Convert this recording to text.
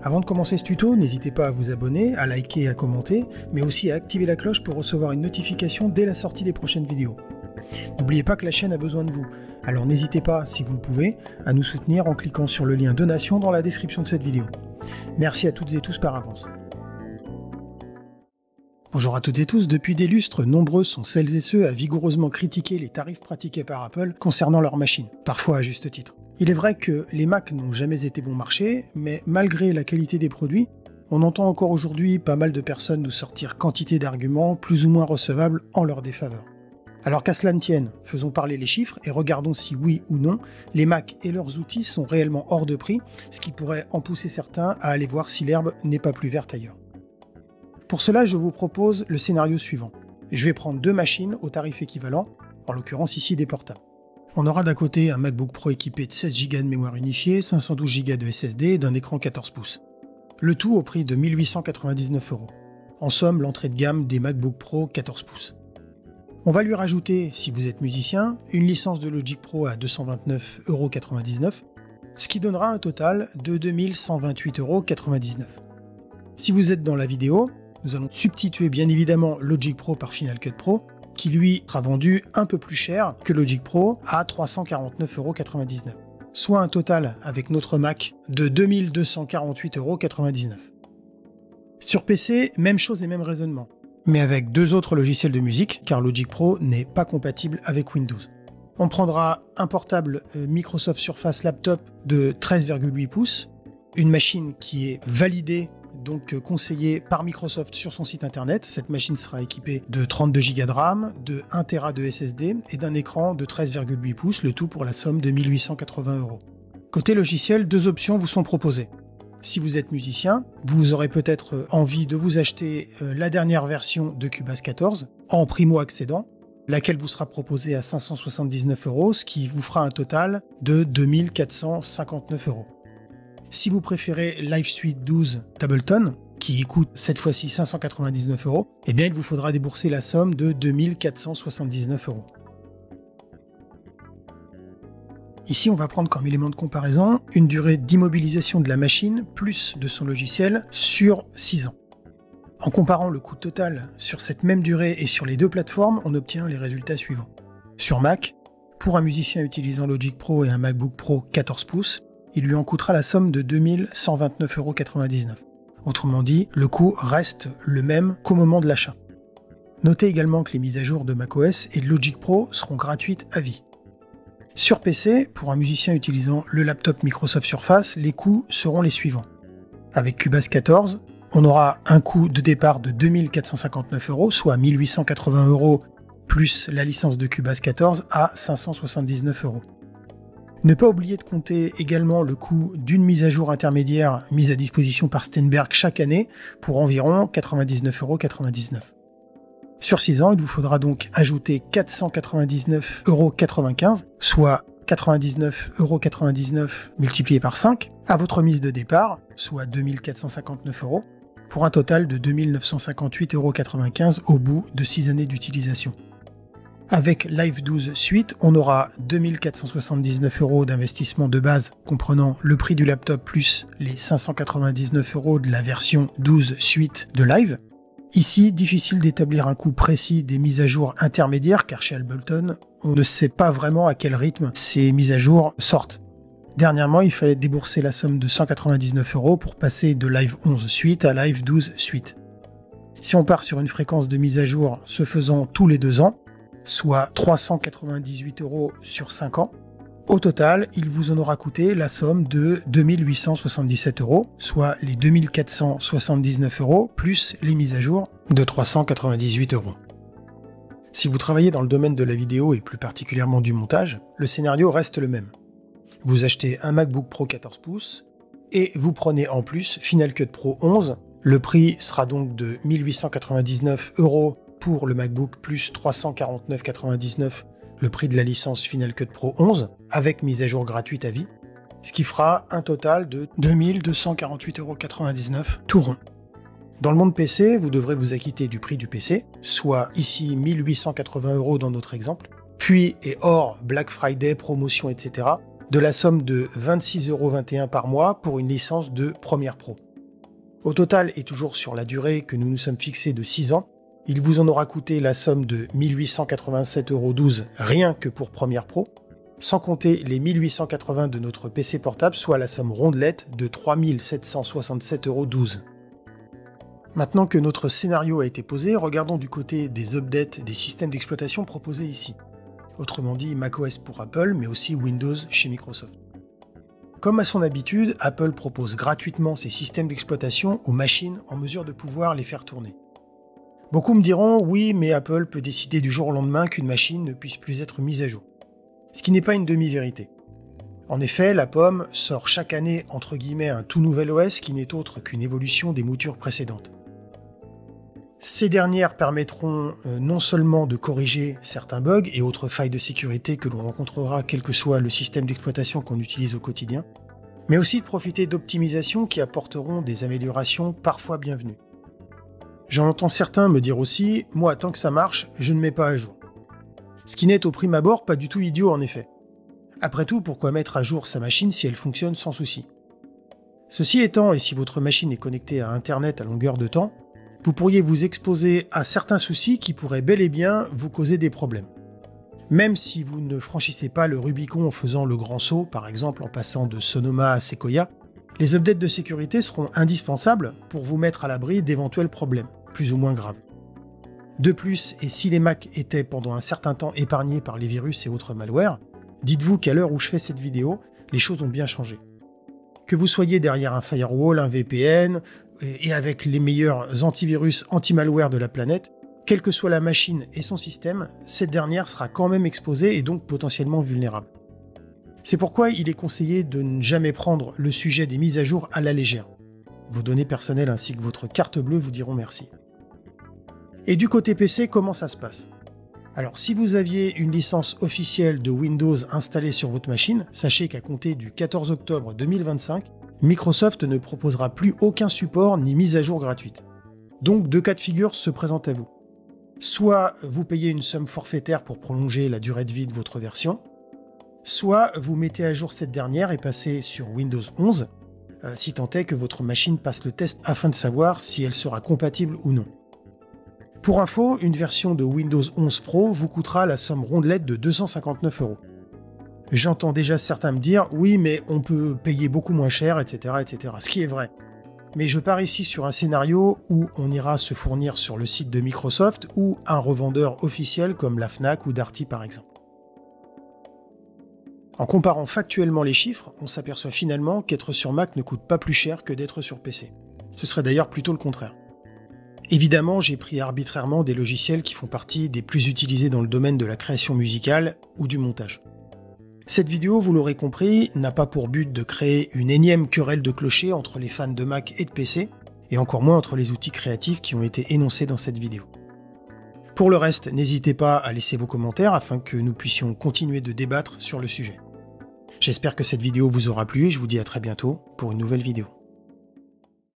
Avant de commencer ce tuto, n'hésitez pas à vous abonner, à liker et à commenter, mais aussi à activer la cloche pour recevoir une notification dès la sortie des prochaines vidéos. N'oubliez pas que la chaîne a besoin de vous, alors n'hésitez pas, si vous le pouvez, à nous soutenir en cliquant sur le lien donation dans la description de cette vidéo. Merci à toutes et tous par avance. Bonjour à toutes et tous, depuis des lustres, nombreux sont celles et ceux à vigoureusement critiquer les tarifs pratiqués par Apple concernant leurs machines, parfois à juste titre. Il est vrai que les Mac n'ont jamais été bon marché, mais malgré la qualité des produits, on entend encore aujourd'hui pas mal de personnes nous sortir quantité d'arguments plus ou moins recevables en leur défaveur. Alors qu'à cela ne tienne, faisons parler les chiffres et regardons si oui ou non, les Mac et leurs outils sont réellement hors de prix, ce qui pourrait en pousser certains à aller voir si l'herbe n'est pas plus verte ailleurs. Pour cela, je vous propose le scénario suivant. Je vais prendre deux machines au tarif équivalent, en l'occurrence ici des portables. On aura d'un côté un MacBook Pro équipé de 16 Go de mémoire unifiée, 512 Go de SSD et d'un écran 14 pouces. Le tout au prix de 1899 €. En somme, l'entrée de gamme des MacBook Pro 14 pouces. On va lui rajouter, si vous êtes musicien, une licence de Logic Pro à 229,99 €, ce qui donnera un total de 2128,99 €. Si vous êtes dans la vidéo, nous allons substituer bien évidemment Logic Pro par Final Cut Pro, qui lui sera vendu un peu plus cher que Logic Pro à 349,99 €, soit un total avec notre Mac de 2248,99 €. Sur PC, même chose et même raisonnement, mais avec deux autres logiciels de musique, car Logic Pro n'est pas compatible avec Windows. On prendra un portable Microsoft Surface Laptop de 13,8 pouces, une machine qui est validée, donc conseillée par Microsoft sur son site internet. Cette machine sera équipée de 32 Go de RAM, de 1 Tera de SSD et d'un écran de 13,8 pouces, le tout pour la somme de 1880 €. Côté logiciel, deux options vous sont proposées. Si vous êtes musicien, vous aurez peut-être envie de vous acheter la dernière version de Cubase 14 en primo-accédant, laquelle vous sera proposée à 579 €, ce qui vous fera un total de 2459 €. Si vous préférez Live Suite 12 Tableton, qui coûte cette fois-ci 599 €, eh bien il vous faudra débourser la somme de 2479 €. Ici, on va prendre comme élément de comparaison une durée d'immobilisation de la machine plus de son logiciel sur 6 ans. En comparant le coût total sur cette même durée et sur les deux plateformes, on obtient les résultats suivants. Sur Mac, pour un musicien utilisant Logic Pro et un MacBook Pro 14 pouces, il lui en coûtera la somme de 2129,99 €. Autrement dit, le coût reste le même qu'au moment de l'achat. Notez également que les mises à jour de macOS et de Logic Pro seront gratuites à vie. Sur PC, pour un musicien utilisant le laptop Microsoft Surface, les coûts seront les suivants. Avec Cubase 14, on aura un coût de départ de 2459 €, soit 1880 € plus la licence de Cubase 14 à 579 €. Ne pas oublier de compter également le coût d'une mise à jour intermédiaire mise à disposition par Steinberg chaque année pour environ 99,99 €. Sur 6 ans, il vous faudra donc ajouter 499,95 €, soit 99,99 € multiplié par 5, à votre mise de départ, soit 2459 €, pour un total de 2958,95 € au bout de 6 années d'utilisation. Avec Live 12 Suite, on aura 2479 € d'investissement de base comprenant le prix du laptop plus les 599 € de la version 12 Suite de Live. Ici, difficile d'établir un coût précis des mises à jour intermédiaires car chez Ableton, on ne sait pas vraiment à quel rythme ces mises à jour sortent. Dernièrement, il fallait débourser la somme de 199 € pour passer de Live 11 Suite à Live 12 Suite. Si on part sur une fréquence de mise à jour se faisant tous les 2 ans, soit 398 € sur 5 ans. Au total, il vous en aura coûté la somme de 2877 €, soit les 2479 € plus les mises à jour de 398 €. Si vous travaillez dans le domaine de la vidéo et plus particulièrement du montage, le scénario reste le même. Vous achetez un MacBook Pro 14 pouces et vous prenez en plus Final Cut Pro 11. Le prix sera donc de 1899 € pour le MacBook plus 349,99 € le prix de la licence Final Cut Pro 11 avec mise à jour gratuite à vie, ce qui fera un total de 2248,99 € tout rond. Dans le monde PC, vous devrez vous acquitter du prix du PC, soit ici 1880 € dans notre exemple, puis et hors Black Friday, promotion, etc., de la somme de 26,21 € par mois pour une licence de Premiere Pro. Au total, et toujours sur la durée que nous nous sommes fixés de 6 ans, il vous en aura coûté la somme de 1887,12 € rien que pour Premiere Pro, sans compter les 1880 € de notre PC portable, soit la somme rondelette de 3767,12 €. Maintenant que notre scénario a été posé, regardons du côté des updates des systèmes d'exploitation proposés ici. Autrement dit macOS pour Apple, mais aussi Windows chez Microsoft. Comme à son habitude, Apple propose gratuitement ses systèmes d'exploitation aux machines en mesure de pouvoir les faire tourner. Beaucoup me diront, oui, mais Apple peut décider du jour au lendemain qu'une machine ne puisse plus être mise à jour. Ce qui n'est pas une demi-vérité. En effet, la pomme sort chaque année entre guillemets un tout nouvel OS qui n'est autre qu'une évolution des moutures précédentes. Ces dernières permettront non seulement de corriger certains bugs et autres failles de sécurité que l'on rencontrera quel que soit le système d'exploitation qu'on utilise au quotidien, mais aussi de profiter d'optimisations qui apporteront des améliorations parfois bienvenues. J'en entends certains me dire aussi « moi, tant que ça marche, je ne mets pas à jour ». Ce qui n'est au prime abord pas du tout idiot en effet. Après tout, pourquoi mettre à jour sa machine si elle fonctionne sans souci? Ceci étant, et si votre machine est connectée à Internet à longueur de temps, vous pourriez vous exposer à certains soucis qui pourraient bel et bien vous causer des problèmes. Même si vous ne franchissez pas le Rubicon en faisant le grand saut, par exemple en passant de Sonoma à Sequoia, les updates de sécurité seront indispensables pour vous mettre à l'abri d'éventuels problèmes, plus ou moins graves. De plus, et si les Mac étaient pendant un certain temps épargnés par les virus et autres malwares, dites-vous qu'à l'heure où je fais cette vidéo, les choses ont bien changé. Que vous soyez derrière un firewall, un VPN, et avec les meilleurs antivirus anti-malware de la planète, quelle que soit la machine et son système, cette dernière sera quand même exposée et donc potentiellement vulnérable. C'est pourquoi il est conseillé de ne jamais prendre le sujet des mises à jour à la légère. Vos données personnelles ainsi que votre carte bleue vous diront merci. Et du côté PC, comment ça se passe? Alors si vous aviez une licence officielle de Windows installée sur votre machine, sachez qu'à compter du 14 octobre 2025, Microsoft ne proposera plus aucun support ni mise à jour gratuite. Donc deux cas de figure se présentent à vous. Soit vous payez une somme forfaitaire pour prolonger la durée de vie de votre version, soit vous mettez à jour cette dernière et passez sur Windows 11, si tant est que votre machine passe le test afin de savoir si elle sera compatible ou non. Pour info, une version de Windows 11 Pro vous coûtera la somme rondelette de 259 €. J'entends déjà certains me dire « oui, mais on peut payer beaucoup moins cher, etc. etc. » Ce qui est vrai. Mais je pars ici sur un scénario où on ira se fournir sur le site de Microsoft ou un revendeur officiel comme la Fnac ou Darty par exemple. En comparant factuellement les chiffres, on s'aperçoit finalement qu'être sur Mac ne coûte pas plus cher que d'être sur PC. Ce serait d'ailleurs plutôt le contraire. Évidemment, j'ai pris arbitrairement des logiciels qui font partie des plus utilisés dans le domaine de la création musicale ou du montage. Cette vidéo, vous l'aurez compris, n'a pas pour but de créer une énième querelle de clochers entre les fans de Mac et de PC, et encore moins entre les outils créatifs qui ont été énoncés dans cette vidéo. Pour le reste, n'hésitez pas à laisser vos commentaires afin que nous puissions continuer de débattre sur le sujet. J'espère que cette vidéo vous aura plu et je vous dis à très bientôt pour une nouvelle vidéo.